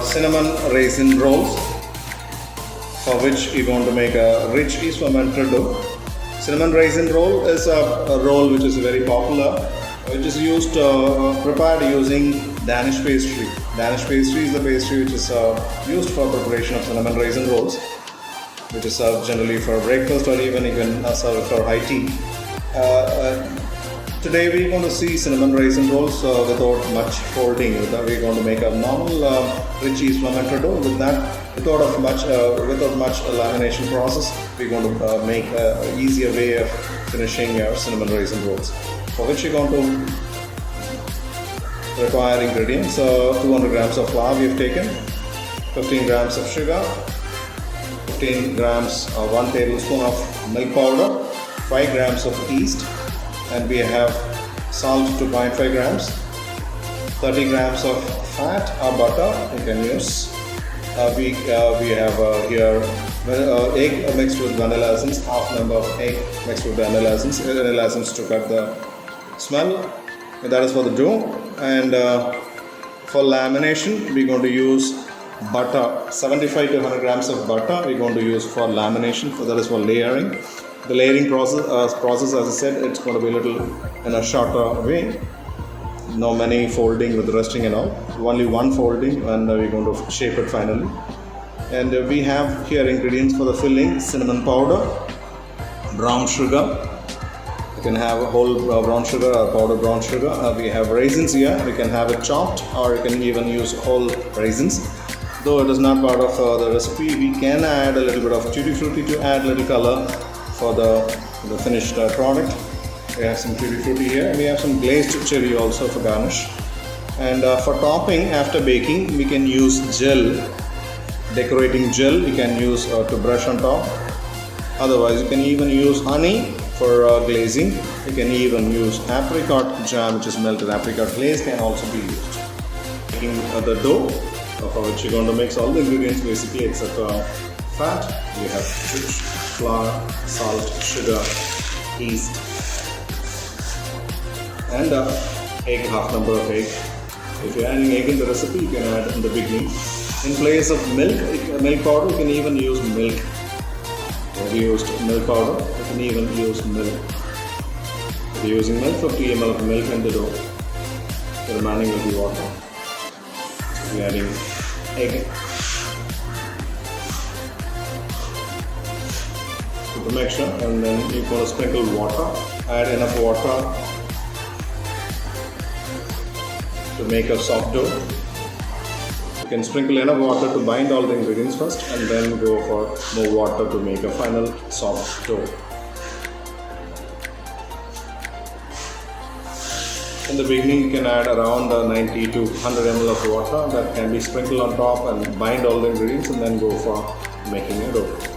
cinnamon raisin rolls, for which we're going to make a rich yeast fermented dough. Cinnamon raisin roll is a roll which is very popular, which is used prepared using Danish pastry. Danish pastry is the pastry which is used for preparation of cinnamon raisin rolls, which is served generally for breakfast, or even you can serve it for high tea. Today we're going to see cinnamon raisin rolls without much folding. We're going to make a normal rich yeast fermented dough. With that, without much lamination process, we're going to make an easier way of finishing your cinnamon raisin rolls. For which you're going to require ingredients: 200 grams of flour we have taken, 15 grams of sugar, 15 grams, 1 tablespoon of milk powder, 5 grams of yeast, and we have salt 2.5 grams, 30 grams of fat or butter you can use. We have here egg mixed with vanilla essence, half number of egg mixed with vanilla essence to cut the smell. And that is for the dough. And for lamination, we're going to use butter, 75 to 100 grams of butter we're going to use for lamination. So that is for layering. The layering process, as I said, it's going to be a little in a shorter way. No many folding with resting and all. Only one folding, and we're going to shape it finally. And we have here ingredients for the filling: cinnamon powder, brown sugar. You can have whole brown sugar or powdered brown sugar. We have raisins here. We can have it chopped, or you can even use whole raisins. Though it is not part of the recipe, we can add a little bit of tutti frutti to add a little color for the finished product. We have some tutti frutti here, and we have some glazed cherry also for garnish. And for topping, after baking, we can use gel, decorating gel you can use to brush on top. Otherwise, you can even use honey for glazing. You can even use apricot jam, which is melted apricot glaze, can also be used. Making the dough, for which you're going to mix all the ingredients basically except fat. We have flour, salt, sugar, yeast, and egg, half number of egg. If you're adding egg in the recipe, you can add in the beginning. In place of milk powder, you can even use milk. We used milk powder, you can even use milk. If you're using milk, 50 ml of milk in the dough. The remaining will be water. So we're adding egg to the mixture, and then you're going to sprinkle water. Add enough water to make a soft dough. You can sprinkle enough water to bind all the ingredients first, and then go for more water to make a final soft dough. In the beginning, you can add around 90 to 100 ml of water that can be sprinkled on top and bind all the ingredients, and then go for making a dough.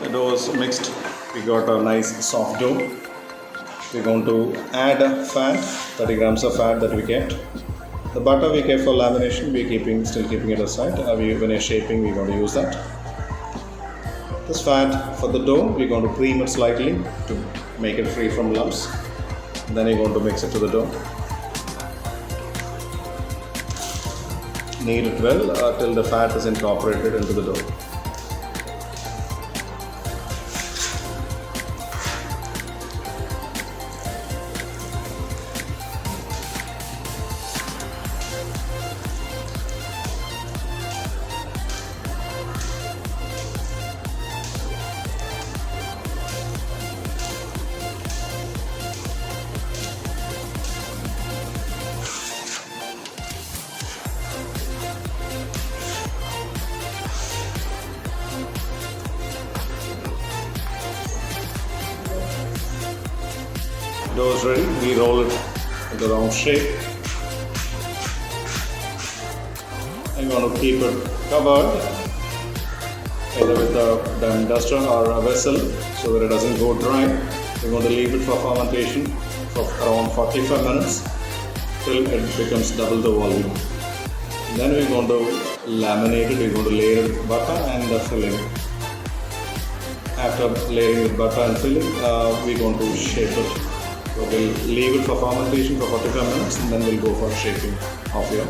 The dough is mixed. We got a nice soft dough. We're going to add fat, 30 grams of fat that we kept. The butter we kept for lamination, we're still keeping it aside. When you're shaping, we're going to use that. This fat for the dough, we're going to cream it slightly to make it free from lumps. Then you're going to mix it to the dough. Knead it well till the fat is incorporated into the dough. Dough is ready. We roll it into round shape. I'm going to keep it covered either with a dime duster or a vessel so that it doesn't go dry. We're going to leave it for fermentation for around 45 minutes till it becomes double the volume. Then we're going to laminate it. We're going to layer it with butter and the filling. After layering with butter and filling, we're going to shape it. So we'll leave it for fermentation for 45 minutes and then we'll go for shaping of your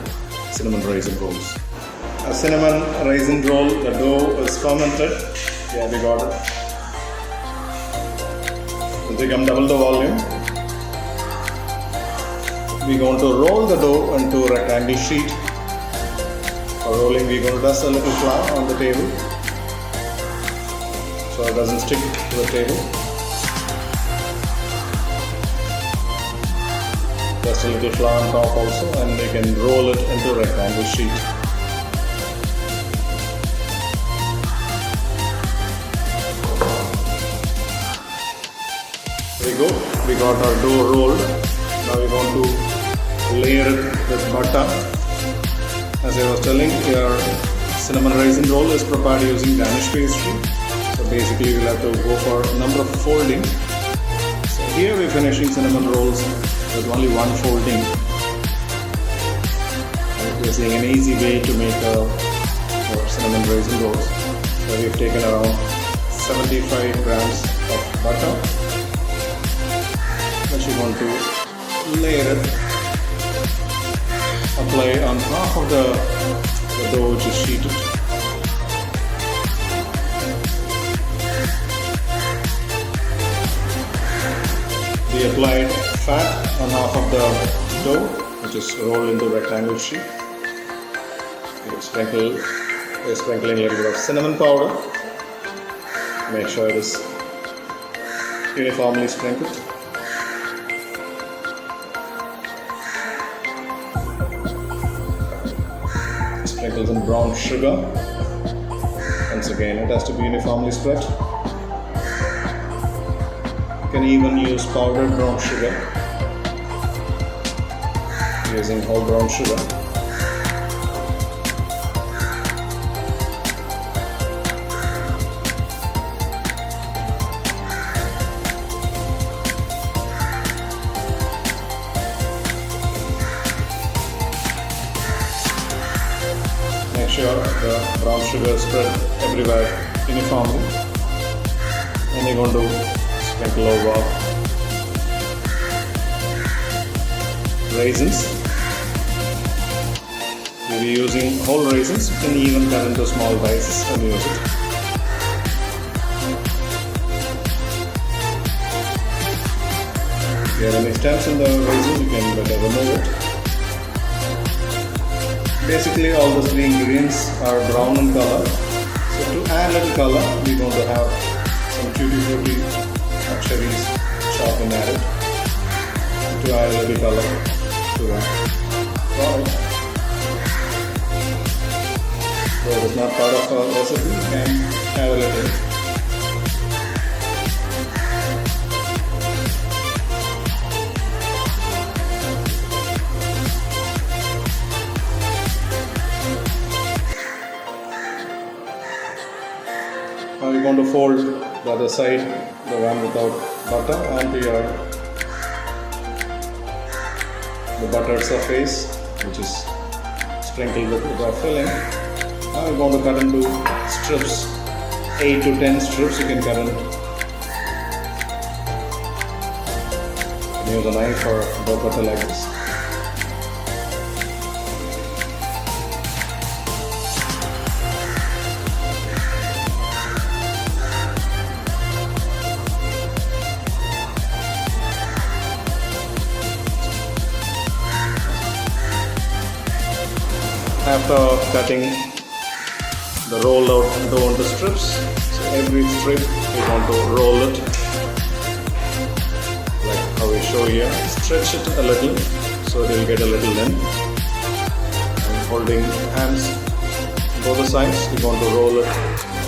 cinnamon raisin rolls. A cinnamon raisin roll, the dough is fermented. Yeah, we got it. It'll become double the volume. We're going to roll the dough into a rectangle sheet. For rolling, we're going to dust a little flour on the table so it doesn't stick to the table. Just a little flour on top also, and we can roll it into a rectangle sheet. There we go. We got our dough rolled. Now we're going to layer it with butter. As I was telling, your cinnamon raisin roll is prepared using Danish pastry. So basically we'll have to go for a number of folding. So here we're finishing cinnamon rolls with only one folding. We're seeing an easy way to make cinnamon raisin rolls. So we've taken around 75 grams of butter. Then you want to layer it, apply on half of the dough which is sheeted. We applied fat on half of the dough, which is rolled into a rectangle sheet. We're sprinkling a little bit of cinnamon powder. Make sure it is uniformly sprinkled. Sprinkle some brown sugar. Once again, it has to be uniformly spread. You can even use powdered brown sugar, using whole brown sugar. Make sure the brown sugar is spread everywhere uniformly. And you're going to sprinkle over raisins. We'll be using whole raisins. You can even cut into small dices and use it. If you have any stems in the raisin, you can better remove it. Basically, all the three ingredients are brown in color. So to add a little color, we're going to have some tutti frutti cherries chopped and added to add a little color to the product. So it is not part of our recipe, you can add a little. Now you're going to fold the other side, the one without butter, onto the buttered surface, which is sprinkled with the filling. Now we're going to cut into strips, 8 to 10 strips you can cut in. You use a knife or dough cutter like this. After cutting the rolled out dough into strips, so every strip you want to roll it like how we show here. Stretch it a little so it will get a little length. And holding hands both the sides, you want to roll it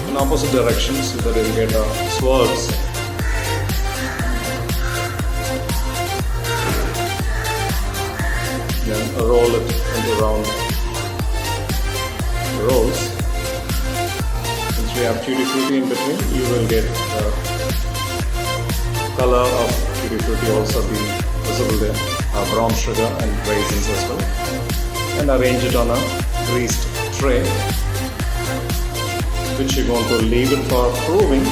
in opposite directions so that it will get swirls. Then roll it into round rolls. Since we have tutti frutti in between, you will get the color of tutti frutti also being visible there, brown sugar and raisins as well. And arrange it on a greased tray, which you're going to leave it for proving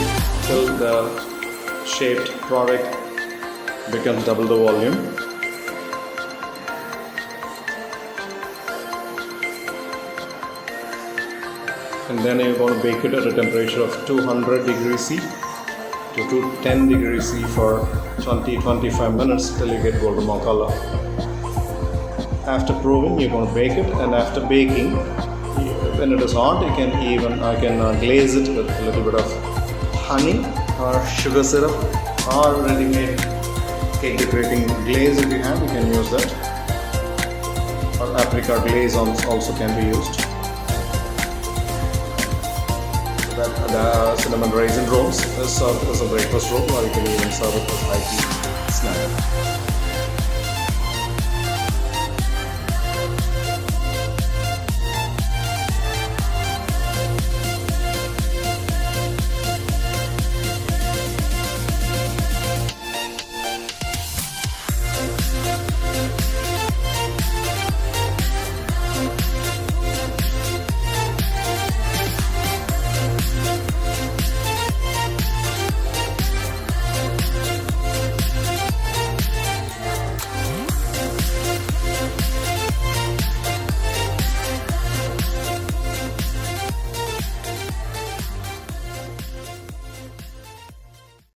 till the shaped product becomes double the volume. And then you're going to bake it at a temperature of 200 degrees C to 210 degrees C for 20-25 minutes till you get golden brown color. After proving, you're going to bake it, and after baking, when it is hot, I can glaze it with a little bit of honey or sugar syrup or ready-made cake decorating glaze. If you have, you can use that, or apricot glaze also can be used. That the cinnamon raisin rolls is served as a breakfast roll, or you can even serve it as high tea snack.